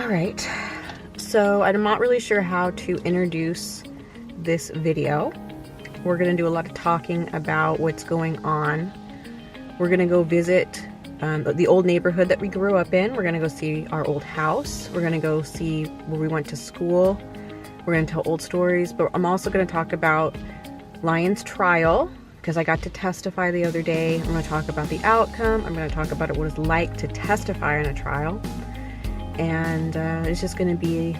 All right, so I'm not really sure how to introduce this video. We're gonna do a lot of talking about what's going on. We're gonna go visit the old neighborhood that we grew up in. We're gonna go see our old house. We're gonna go see where we went to school. We're gonna tell old stories, but I'm also gonna talk about Lion's trial because I got to testify the other day. I'm gonna talk about the outcome. I'm gonna talk about what it's like to testify in a trial. And it's just gonna be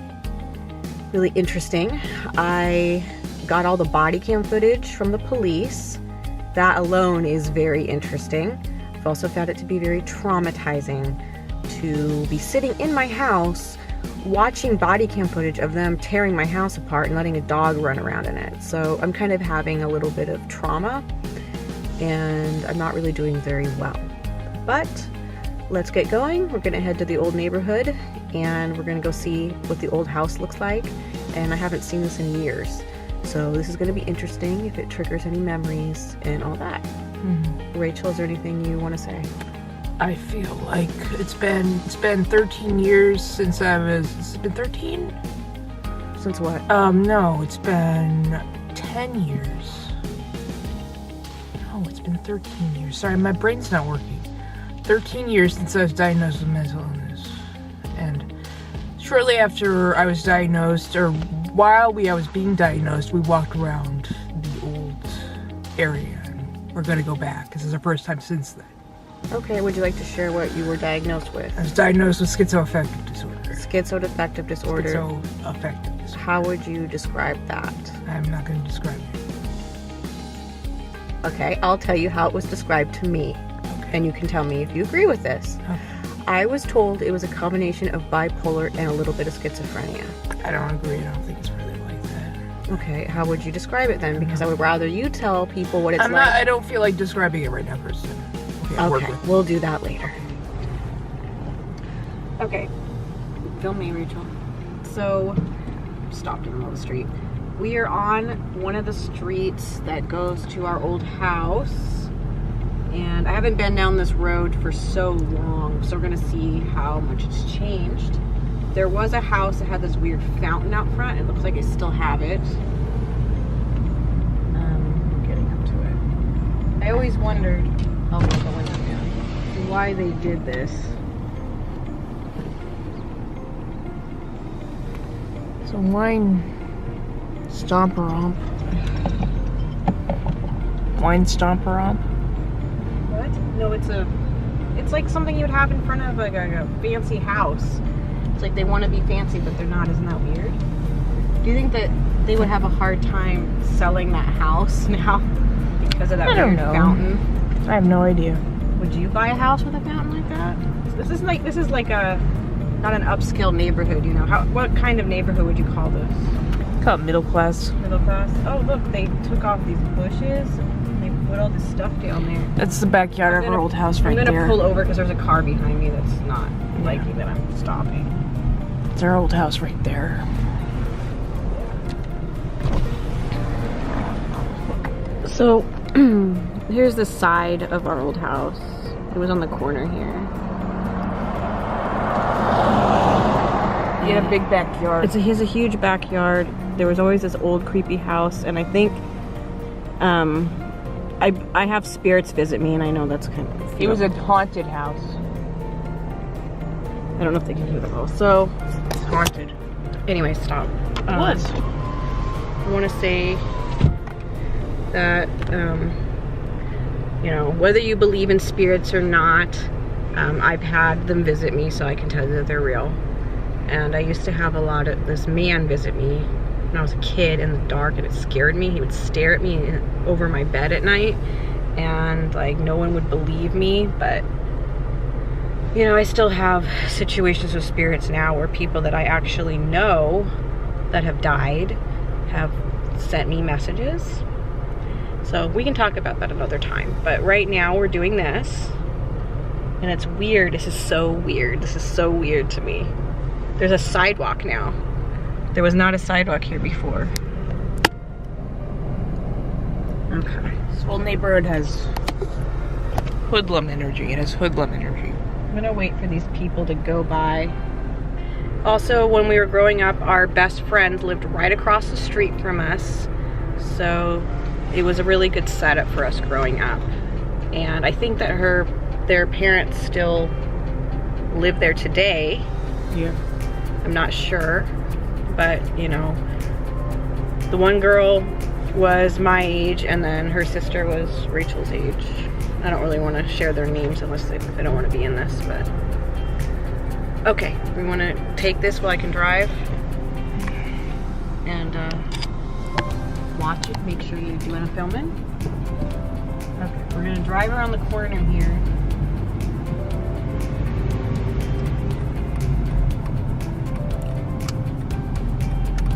really interesting. I got all the body cam footage from the police. That alone is very interesting. I've also found it to be very traumatizing to be sitting in my house watching body cam footage of them tearing my house apart and letting a dog run around in it. So I'm kind of having a little bit of trauma and I'm not really doing very well. But let's get going. We're gonna head to the old neighborhood and we're gonna go see what the old house looks like. And I haven't seen this in years. So this is gonna be interesting if it triggers any memories and all that. Rachel, is there anything you wanna say? I feel like it's been 13 years since it's been 13? Since what? No, it's been 10 years. No, it's been 13 years. Sorry, my brain's not working. 13 years since I was diagnosed with mental illness. And shortly after I was diagnosed, or while I was being diagnosed, we walked around the old area. And we're gonna go back. This is our first time since then. Okay, would you like to share what you were diagnosed with? I was diagnosed with schizoaffective disorder. Schizoaffective disorder. Schizoaffective disorder. How would you describe that? I'm not going to describe it. Okay, I'll tell you how it was described to me. Okay. And you can tell me if you agree with this. Okay. I was told it was a combination of bipolar and a little bit of schizophrenia. I don't agree. I don't think it's really like that. Okay, how would you describe it then? Because I would rather you tell people what it's like. I don't feel like describing it right now, person. Okay, we'll do that later. Okay, film me, Rachel. So, stopped in the middle of the street. We are on one of the streets that goes to our old house. And I haven't been down this road for so long, so we're gonna see how much it's changed. There was a house that had this weird fountain out front. It looks like I still have it. Getting up to it. I always wondered why they did this. It's a wine stomper-romp. Wine stomper-romp? What? No, it's like something you would have in front of like a fancy house. It's like they want to be fancy, but they're not. Isn't that weird? Do you think that they would have a hard time selling that house now because of that weird fountain? I have no idea. Would you buy a house with a fountain like that? This is like a not an upscale neighborhood, you know. What kind of neighborhood would you call this? Call it middle class. Middle class. Oh look, they took off these bushes. They put all this stuff down there. That's the backyard of our old house right there. I'm gonna pull over because there's a car behind me that's not liking that I'm stopping. It's our old house right there. So here's the side of our old house. It was on the corner here. He had a big backyard. He has a huge backyard. There was always this old creepy house, and I think I have spirits visit me, and I know that's kind of... It was a haunted house. I don't know if they can hear the bell. So it's haunted. Anyway, stop. It was. I want to say that you know, whether you believe in spirits or not, I've had them visit me, so I can tell you that they're real. And I used to have this man visit me when I was a kid in the dark, and it scared me. He would stare at me over my bed at night, and like no one would believe me. But you know, I still have situations with spirits now where people that I actually know that have died have sent me messages. So we can talk about that another time. But right now we're doing this. And it's weird. This is so weird. This is so weird to me. There's a sidewalk now. There was not a sidewalk here before. Okay. This whole neighborhood has hoodlum energy. It has hoodlum energy. I'm gonna wait for these people to go by. Also, when we were growing up, our best friend lived right across the street from us. So it was a really good setup for us growing up. And I think that their parents still live there today. Yeah. I'm not sure, but you know, the one girl was my age and then her sister was Rachel's age. I don't really want to share their names unless they don't want to be in this, but okay, we want to take this while I can drive and watch it. Make sure you do want to film it. Okay, we're gonna drive around the corner here.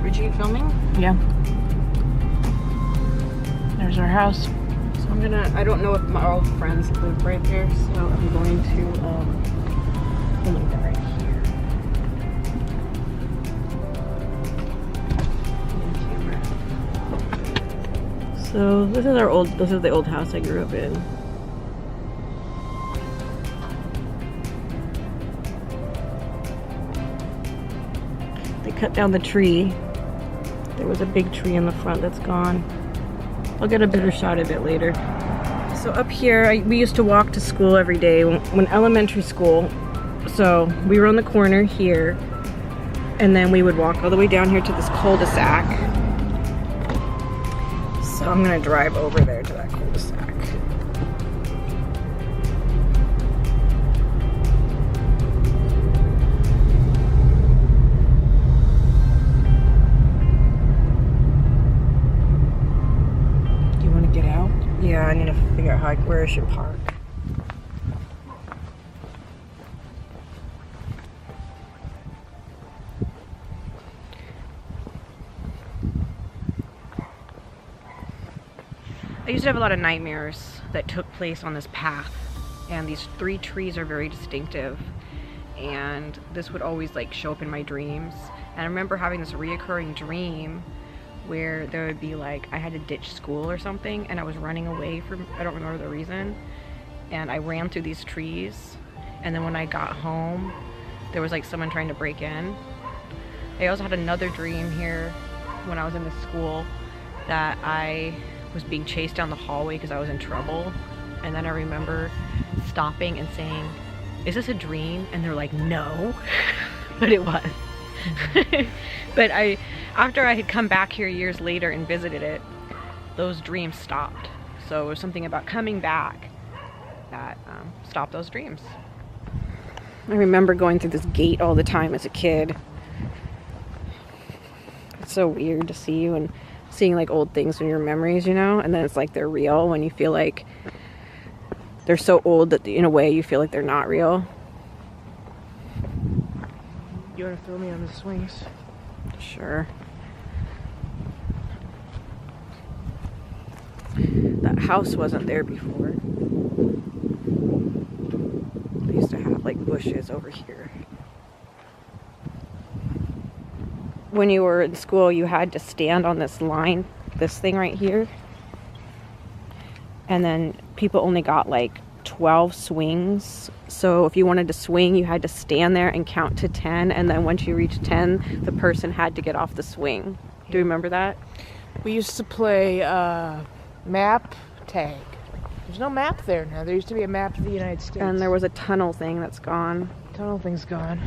Richie, you filming? Yeah. There's our house. So I don't know if my old friends live right there, so I'm going to film it right here. So this is the old house I grew up in. They cut down the tree. There was a big tree in the front that's gone. I'll get a better shot of it later. So up here, we used to walk to school every day when elementary school. So we were on the corner here, and then we would walk all the way down here to this cul-de-sac. So I'm gonna drive over there to that cul-de-sac. Yeah, I need to figure out where I should park. I used to have a lot of nightmares that took place on this path, and these 3 trees are very distinctive, and this would always like show up in my dreams. And I remember having this reoccurring dream where there would be like, I had to ditch school or something and I was running away from, I don't remember the reason, and I ran through these trees, and then when I got home there was like someone trying to break in. I also had another dream here when I was in the school that I was being chased down the hallway because I was in trouble, and then I remember stopping and saying, "Is this a dream?" And they're like, "No." But it was. But after I had come back here years later and visited it, those dreams stopped. So it was something about coming back that stopped those dreams. I remember going through this gate all the time as a kid. It's so weird to see you and seeing like old things in your memories, you know, and then it's like they're real when you feel like they're so old that in a way you feel like they're not real. You want to throw me on the swings? Sure. That house wasn't there before. They used to have like bushes over here. When you were in school, you had to stand on this line, this thing right here. And then people only got like 12 swings. So if you wanted to swing, you had to stand there and count to 10. And then once you reached 10, the person had to get off the swing. Do you remember that? We used to play map tag. There's no map there now. There used to be a map of the United States. And there was a tunnel thing that's gone. Tunnel thing's gone.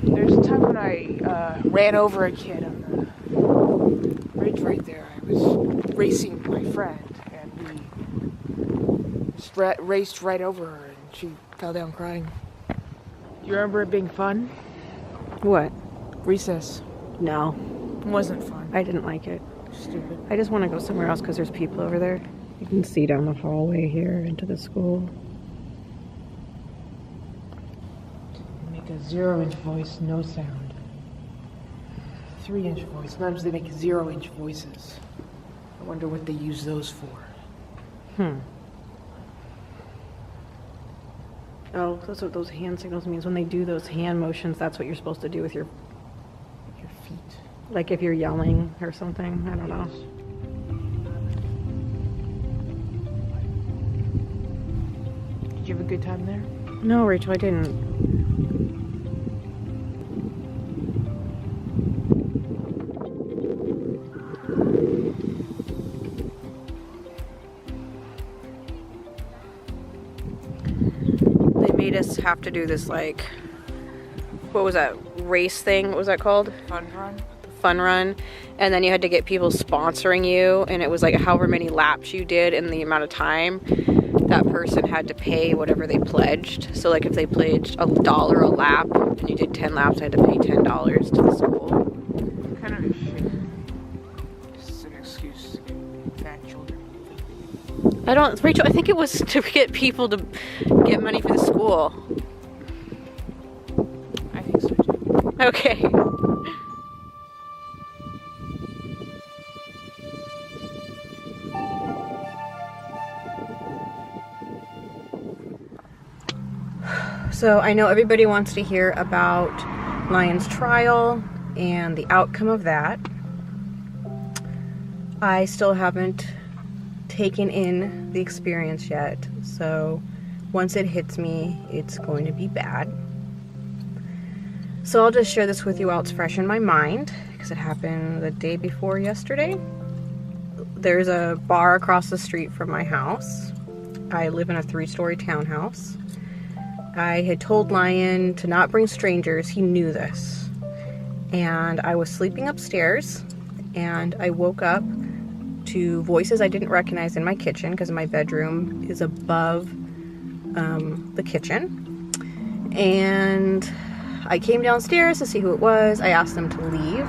There's a time when I ran over a kid on the bridge right there. I was racing with my friend, and we just raced right over her, and she fell down crying. You remember it being fun? What? Recess. No. It wasn't fun. I didn't like it. Stupid. I just want to go somewhere else because there's people over there. You can see down the hallway here into the school. Make a 0-inch voice, no sound. 3-inch voice. Sometimes they make 0-inch voices. I wonder what they use those for. Oh, that's what those hand signals means. When they do those hand motions, that's what you're supposed to do with your feet. Like if you're yelling or something. I don't know. Did you have a good time there? No, Rachel, I didn't. made us have to do this, like, what was that race thing? What was that called? Fun run. Fun run. And then you had to get people sponsoring you, and it was like however many laps you did in the amount of time, that person had to pay whatever they pledged. So like if they pledged $1 a lap and you did 10 laps, I had to pay $10 to the school. Kind of a shit. It's an excuse to get fat children. Rachel, I think it was to get people to get money for the school. I think so too. Okay. So I know everybody wants to hear about Lion's trial and the outcome of that. I still haven't taken in the experience yet, so once it hits me, it's going to be bad. So I'll just share this with you while it's fresh in my mind, because it happened the day before yesterday. There's a bar across the street from my house. I live in a 3-story townhouse. I had told Lion to not bring strangers. He knew this. And I was sleeping upstairs, and I woke up to voices I didn't recognize in my kitchen, because my bedroom is above the kitchen. And I came downstairs to see who it was. I asked them to leave.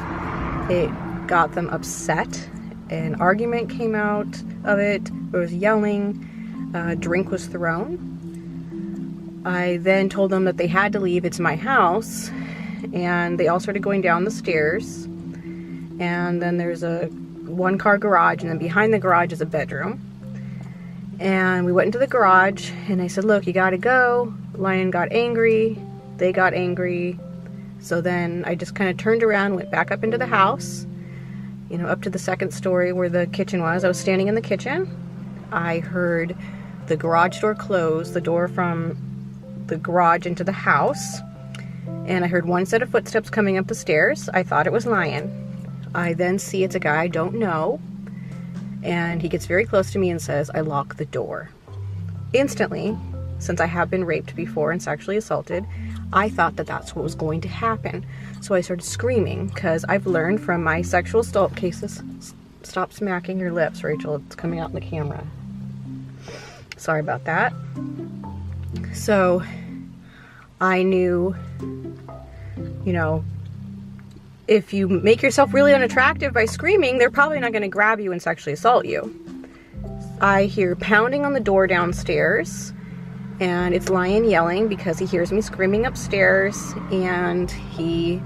It got them upset. An argument came out of it. There was yelling. A drink was thrown. I then told them that they had to leave. It's my house. And they all started going down the stairs. And then there's a 1-car garage, and then behind the garage is a bedroom. And we went into the garage, and I said, look, you gotta go. Lion got angry. They got angry. So then I just kind of turned around, went back up into the house, you know, up to the 2nd story where the kitchen was. I was standing in the kitchen. I heard the garage door close, the door from the garage into the house, and I heard one set of footsteps coming up the stairs. I thought it was Lion. I then see it's a guy I don't know, and he gets very close to me and says, I lock the door. Instantly, since I have been raped before and sexually assaulted, I thought that that's what was going to happen. So I started screaming, because I've learned from my sexual assault cases. Stop smacking your lips, Rachel. It's coming out in the camera. Sorry about that. So I knew, you know, if you make yourself really unattractive by screaming, they're probably not going to grab you and sexually assault you. I hear pounding on the door downstairs, and it's Lion yelling because he hears me screaming upstairs, and he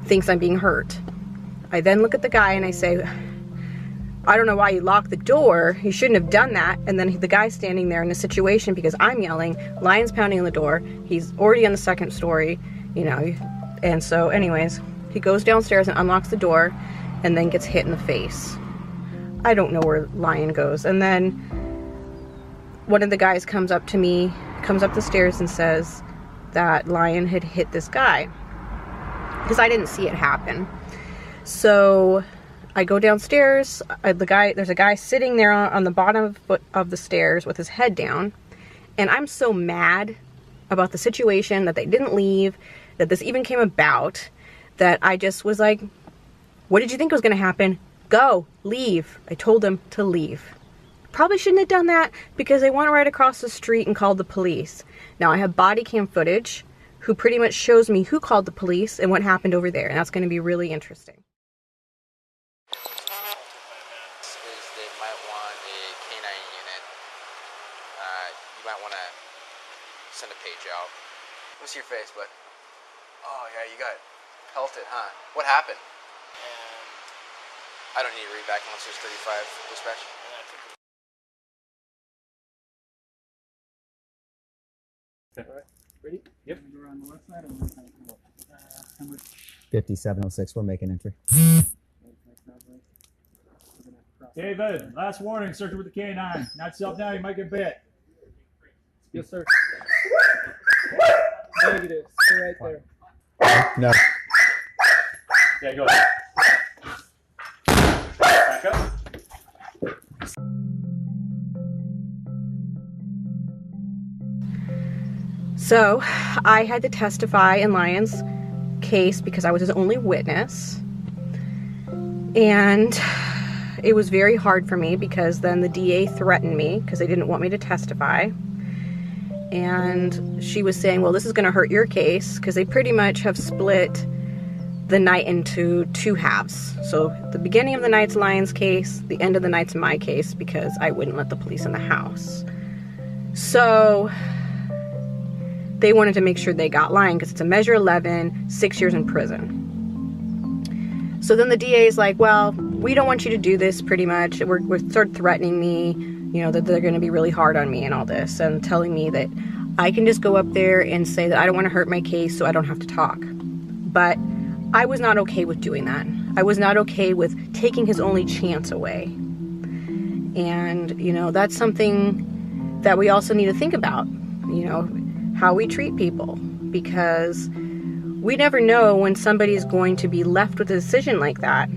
thinks I'm being hurt. I then look at the guy and I say, I don't know why you locked the door. You shouldn't have done that. And then the guy's standing there in a situation because I'm yelling. Lion's pounding on the door. He's already on the 2nd story, you know. And so anyways, he goes downstairs and unlocks the door and then gets hit in the face. I don't know where Lion goes. And then one of the guys comes up to me, comes up the stairs and says that Lion had hit this guy, because I didn't see it happen. So I go downstairs. There's a guy sitting there on the bottom of the stairs with his head down, and I'm so mad about the situation, that they didn't leave, that this even came about, that I just was like, what did you think was going to happen? Go, leave. I told him to leave. Probably shouldn't have done that, because they went right across the street and called the police. Now I have body cam footage who pretty much shows me who called the police and what happened over there, and that's going to be really interesting. You might want to send a page out. What's your face, bud? Oh, yeah, you got pelted, huh? What happened? I don't need to read back unless there's 35 dispatch. Okay. Ready? Yep. We're on the left side and left side. 5706, we're making entry. David, last warning, search with the K9. Not yourself now, you might get bit. Yes, sir. Negative. Stay right there. No. Yeah, go ahead. Back up. So I had to testify in Lyon's case because I was his only witness. And it was very hard for me because then the DA threatened me because they didn't want me to testify. And she was saying, well, this is going to hurt your case, because they pretty much have split the night into two halves. So the beginning of the night's Lyon's case, the end of the night's my case, because I wouldn't let the police in the house. So they wanted to make sure they got Lyon because it's a measure 11, 6 years in prison. So then the DA is like, well, we don't want you to do this, pretty much. We're sort of threatening me, you know, that they're going to be really hard on me and all this, and telling me that I can just go up there and say that I don't want to hurt my case so I don't have to talk. But I was not okay with doing that. I was not okay with taking his only chance away. And, you know, that's something that we also need to think about, you know, how we treat people, because we never know when somebody is going to be left with a decision like that,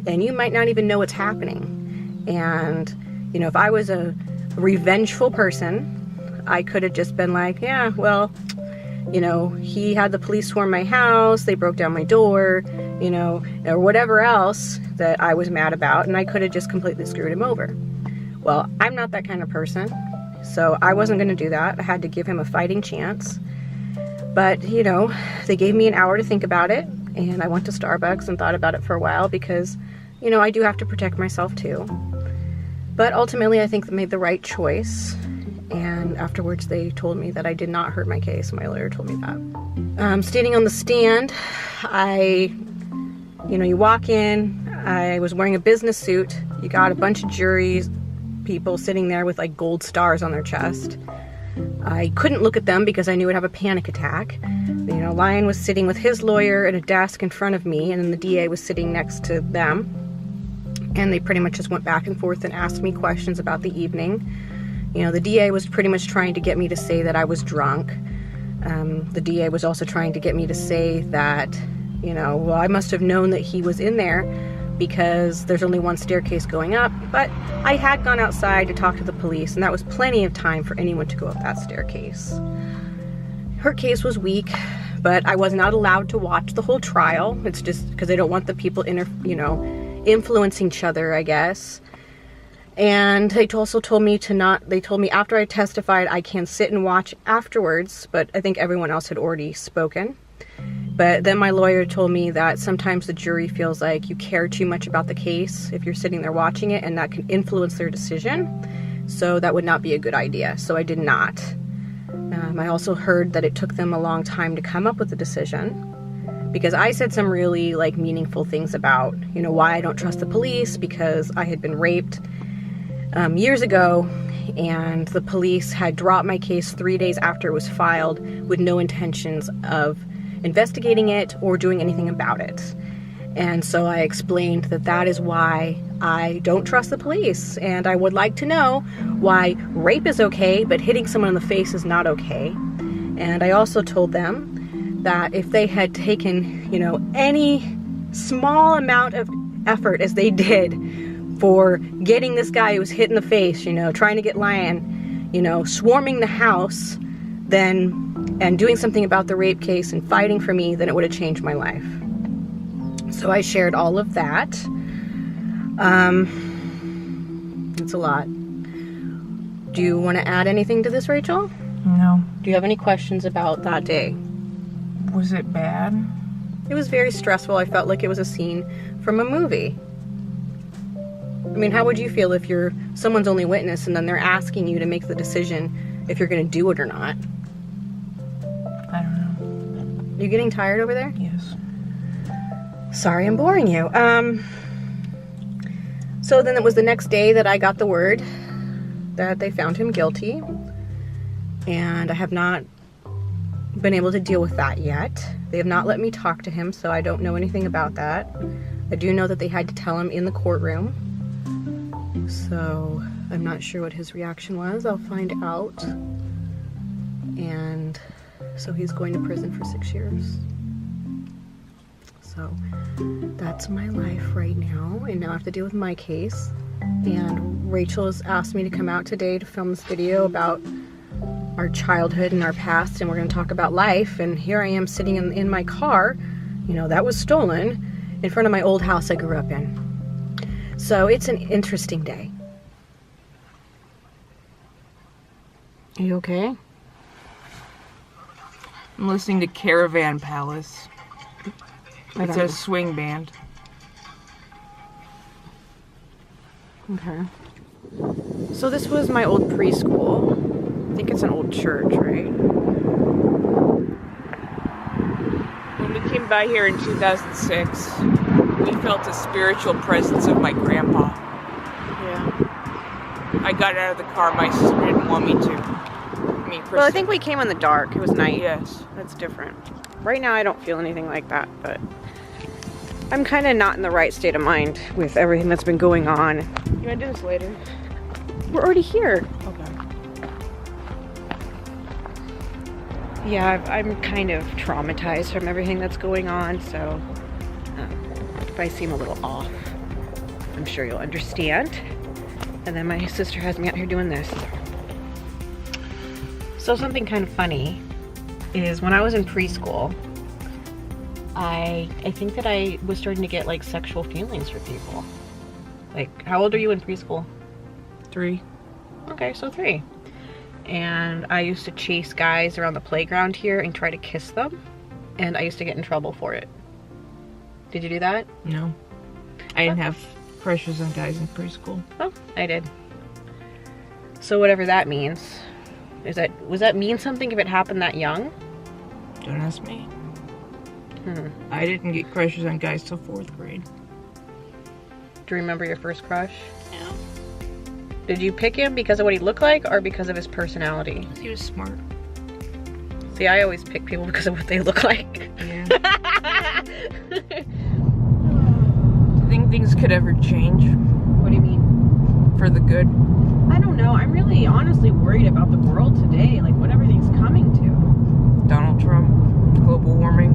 and you might not even know what's happening. And, you know, if I was a revengeful person, I could have just been like, yeah, well, you know, he had the police swarm my house, they broke down my door, you know, or whatever else that I was mad about, and I could have just completely screwed him over. Well, I'm not that kind of person, so I wasn't going to do that. I had to give him a fighting chance. But, you know, they gave me an hour to think about it, and I went to Starbucks and thought about it for a while because, you know, I do have to protect myself too. But ultimately, I think they made the right choice. And afterwards, they told me that I did not hurt my case. My lawyer told me that. Standing on the stand, you know, you walk in, I was wearing a business suit. You got a bunch of jury people sitting there with like gold stars on their chest. I couldn't look at them because I knew I'd have a panic attack. You know, Lyon was sitting with his lawyer at a desk in front of me, and then the DA was sitting next to them. And they pretty much just went back and forth and asked me questions about the evening. You know, the DA was pretty much trying to get me to say that I was drunk. The DA was also trying to get me to say that, you know, well, I must have known that he was in there because there's only one staircase going up, but I had gone outside to talk to the police, and that was plenty of time for anyone to go up that staircase. Her case was weak, but I was not allowed to watch the whole trial. It's just because they don't want the people, influencing each other, I guess. And they also told me they told me after I testified I can sit and watch afterwards, but I think everyone else had already spoken. But then my lawyer told me that sometimes the jury feels like you care too much about the case if you're sitting there watching it, and that can influence their decision. So that would not be a good idea. So I did not. I also heard that it took them a long time to come up with a decision, because I said some really like meaningful things about, you know, why I don't trust the police, because I had been raped years ago, and the police had dropped my case 3 days after it was filed with no intentions of investigating it or doing anything about it. And so I explained that that is why I don't trust the police, and I would like to know why rape is okay but hitting someone in the face is not okay. And I also told them that if they had taken, you know, any small amount of effort as they did for getting this guy who was hit in the face, you know, trying to get Lyon, you know, swarming the house, and doing something about the rape case and fighting for me, then it would have changed my life. So I shared all of that. It's a lot. Do you want to add anything to this, Rachel? No. Do you have any questions about that day? Was it bad? It was very stressful. I felt like it was a scene from a movie. I mean, how would you feel if you're someone's only witness and then they're asking you to make the decision if you're going to do it or not? I don't know. You getting tired over there? Yes. Sorry I'm boring you. So then it was the next day that I got the word that they found him guilty, and I have not been able to deal with that yet. They have not let me talk to him, so I don't know anything about that. I do know that they had to tell him in the courtroom, so I'm not sure what his reaction was. I'll find out. And so he's going to prison for 6 years. So that's my life right now, and now I have to deal with my case. And Rachel has asked me to come out today to film this video about our childhood and our past, and we're going to talk about life. And here I am sitting in my car, you know, that was stolen, in front of my old house I grew up in. So it's an interesting day. Are you okay? I'm listening to Caravan Palace. It's a swing band. Okay. So this was my old preschool. I think it's an old church, right? When we came by here in 2006, we felt a spiritual presence of my grandpa. Yeah. I got out of the car. My sister didn't want me to. Well, I think we came in the dark. It was night. Yes. That's different. Right now I don't feel anything like that, but I'm kind of not in the right state of mind with everything that's been going on. You want to do this later? We're already here. Okay. Yeah, I'm kind of traumatized from everything that's going on, so if I seem a little off, I'm sure you'll understand. And then my sister has me out here doing this. So something kind of funny is when I was in preschool, I think that I was starting to get like sexual feelings for people. Like, how old are you in preschool? 3. Okay, so 3. And I used to chase guys around the playground here and try to kiss them. And I used to get in trouble for it. Did you do that? No. I didn't have crushes on guys in preschool. Oh, I did. So whatever that means. Was that mean something if it happened that young? Don't ask me. I didn't get crushes on guys till 4th grade. Do you remember your first crush? Yeah. Did you pick him because of what he looked like or because of his personality? He was smart. See, I always pick people because of what they look like. Yeah. Do you think things could ever change? What do you mean? For the good? I don't know. I'm really honestly worried about the world today, like what everything's coming to. Donald Trump, global warming.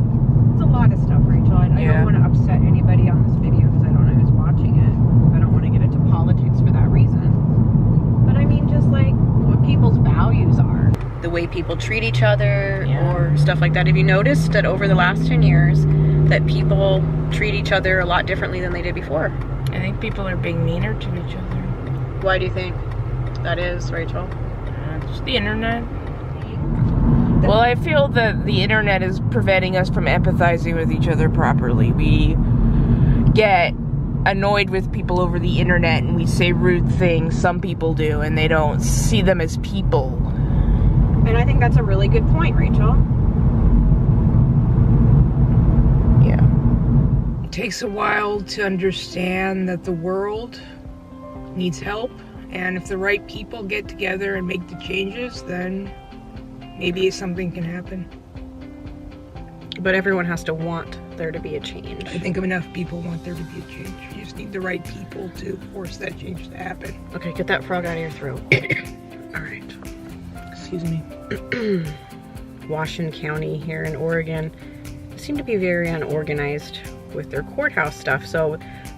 It's a lot of stuff, Rachel. I don't want to upset anybody on this video because I don't know who's watching it. I don't want to get into politics for that reason. But I mean, just like what people's values are. The way people treat each other or stuff like that. Have you noticed that over the last 10 years that people treat each other a lot differently than they did before? I think people are being meaner to each other. Why do you think that is, Rachel? Just the internet. Well, I feel that the internet is preventing us from empathizing with each other properly. We get annoyed with people over the internet and we say rude things, some people do, and they don't see them as people. And I think that's a really good point, Rachel. Yeah. It takes a while to understand that the world needs help, and if the right people get together and make the changes, then maybe something can happen. But everyone has to want there to be a change. I think enough people want there to be a change. You just need the right people to force that change to happen. Okay, get that frog out of your throat. All right. Excuse me. Washington County here in Oregon seem to be very unorganized with their courthouse stuff. So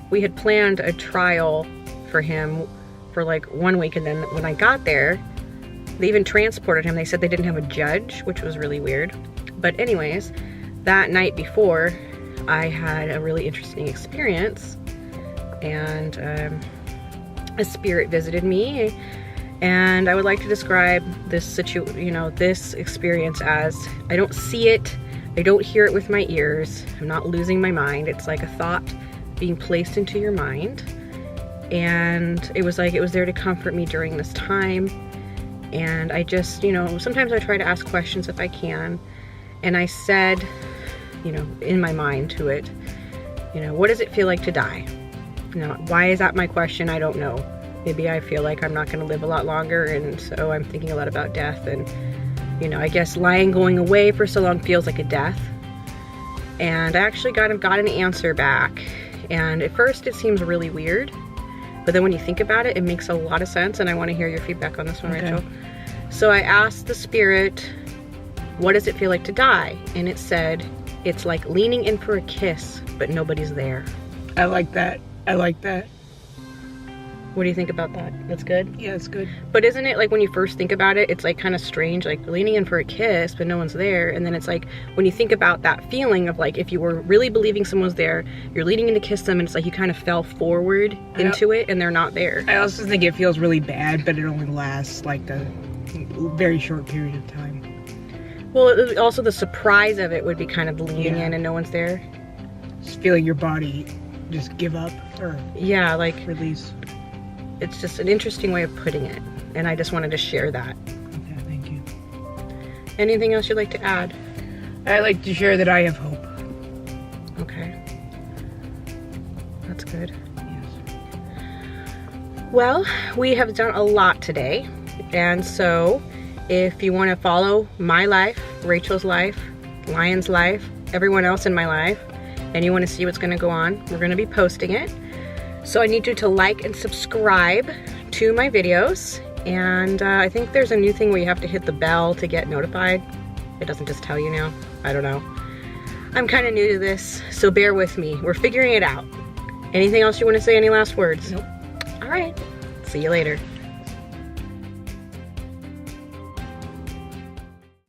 we had planned a trial for him for like 1 week, and then when I got there, they even transported him. They said they didn't have a judge, which was really weird. But anyways, that night before, I had a really interesting experience, and a spirit visited me, and I would like to describe this this experience as, I don't see it, I don't hear it with my ears, I'm not losing my mind. It's like a thought being placed into your mind, and it was like it was there to comfort me during this time. And I just, sometimes I try to ask questions if I can, and I said, in my mind to it, what does it feel like to die? Why is that my question? I don't know. Maybe I feel like I'm not going to live a lot longer, and so I'm thinking a lot about death, and I guess going away for so long feels like a death. And I actually got an answer back, and at first it seems really weird, but then when you think about it, it makes a lot of sense, and I want to hear your feedback on this one, okay. Rachel. So I asked the spirit, what does it feel like to die? And it said, it's like leaning in for a kiss, but nobody's there. I like that. I like that. What do you think about that? That's good? Yeah, it's good. But isn't it like when you first think about it, it's like kind of strange, like leaning in for a kiss, but no one's there. And then it's like when you think about that feeling of like if you were really believing someone's there, you're leaning in to kiss them, and it's like you kind of fell forward into it and they're not there. I also think it feels really bad, but it only lasts like a very short period of time. Well, also the surprise of it would be kind of leaning in and no one's there. Just feeling your body just give up or Yeah, like release. it's just an interesting way of putting it. And I just wanted to share that. Okay, thank you. Anything else you'd like to add? I like to share that I have hope. Okay. That's good. Yes. Well, we have done a lot today. And so if you want to follow my life, Rachel's life, Lion's life, everyone else in my life, and you want to see what's going to go on, we're going to be posting it. So I need you to like and subscribe to my videos. And I think there's a new thing where you have to hit the bell to get notified. It doesn't just tell you now. I don't know. I'm kind of new to this, so bear with me. We're figuring it out. Anything else you want to say? Any last words? Nope. All right. See you later.